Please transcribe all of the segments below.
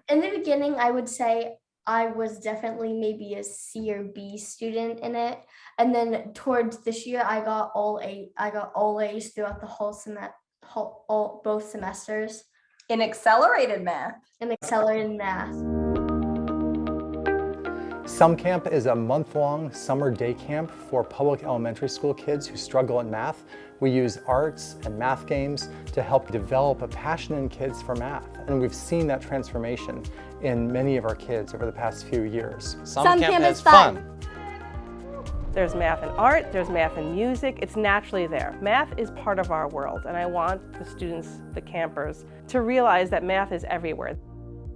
In the beginning, I would say I was definitely maybe a C or B student in it, and then towards this year, I got all A's throughout the whole whole all both semesters In accelerated math. in accelerated math. Sum Camp is a month-long summer day camp for public elementary school kids who struggle in math. We use arts and math games to help develop a passion in kids for math. And we've seen that transformation in many of our kids over the past few years. Sum Camp is fun. There's math and art, there's math and music. It's naturally there. Math is part of our world, and I want the students, the campers, to realize that math is everywhere.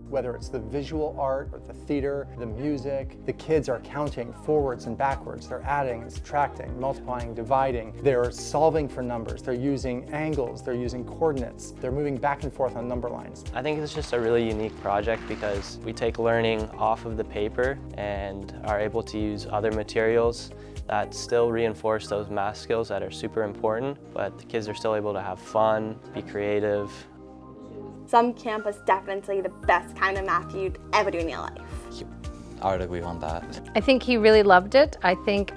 Whether it's the visual art, or the theater, the music, the kids are counting forwards and backwards. They're adding, subtracting, multiplying, dividing. They're solving for numbers. They're using angles. They're using coordinates. They're moving back and forth on number lines. I think it's just a really unique project because we take learning off of the paper and are able to use other materials that still reinforce those math skills that are super important, but the kids are still able to have fun, be creative. Sum Camp is definitely the best kind of math you'd ever do in your life. I would agree on that. I think he really loved it. I think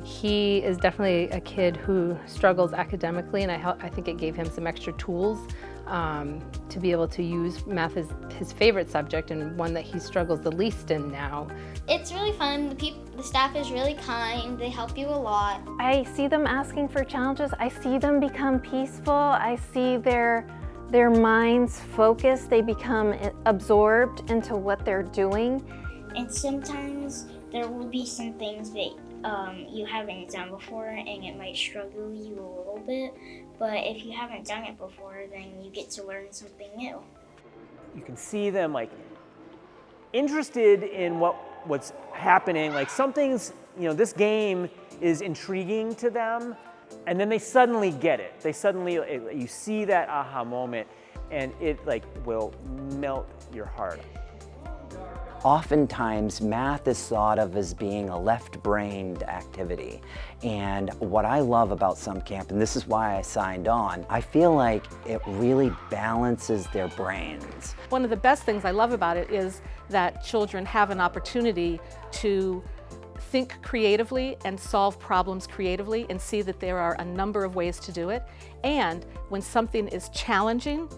he is definitely a kid who struggles academically, and I think it gave him some extra tools to be able to use math as his favorite subject and one that he struggles the least in now. It's really fun. The staff is really kind. They help you a lot. I see them asking for challenges. I see them become peaceful. I see their minds focus. They become absorbed into what they're doing. And sometimes there will be some things that you haven't done before and it might struggle you a little bit, but if you haven't done it before, then you get to learn something new. You can see them like interested in what's happening, like something's, this game is intriguing to them, and then they suddenly get it. You see that aha moment, and it will melt your heart. Oftentimes, math is thought of as being a left-brained activity. And what I love about Sum Camp, and this is why I signed on, I feel like it really balances their brains. One of the best things I love about it is that children have an opportunity to think creatively and solve problems creatively and see that there are a number of ways to do it. And when something is challenging,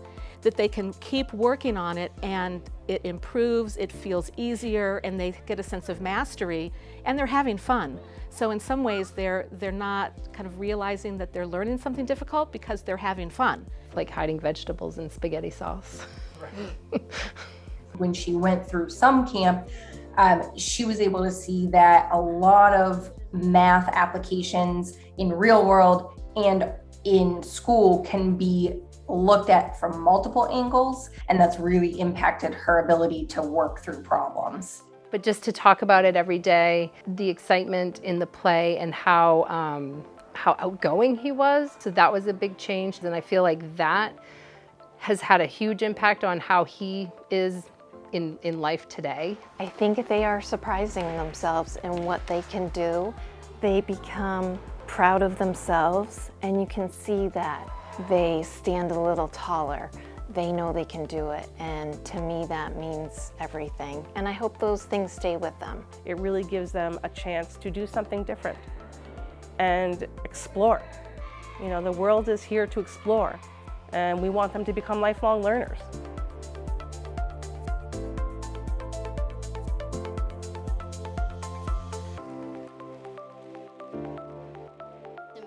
that they can keep working on it and it improves, it feels easier, and they get a sense of mastery, and they're having fun. So in some ways, they're not kind of realizing that they're learning something difficult because they're having fun. Like hiding vegetables in spaghetti sauce. Right. When she went through Sum Camp, she was able to see that a lot of math applications in real world and in school can be looked at from multiple angles, and that's really impacted her ability to work through problems. But just to talk about it every day, the excitement in the play and how outgoing he was, so that was a big change. And I feel like that has had a huge impact on how he is in life today. I think they are surprising themselves in what they can do. They become proud of themselves, and you can see that they stand a little taller. They know they can do it, and to me that means everything. And I hope those things stay with them. It really gives them a chance to do something different and explore. The world is here to explore, and we want them to become lifelong learners.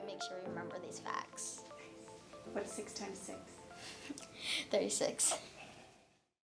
Make sure we remember these facts. What's 6 times 6? 36.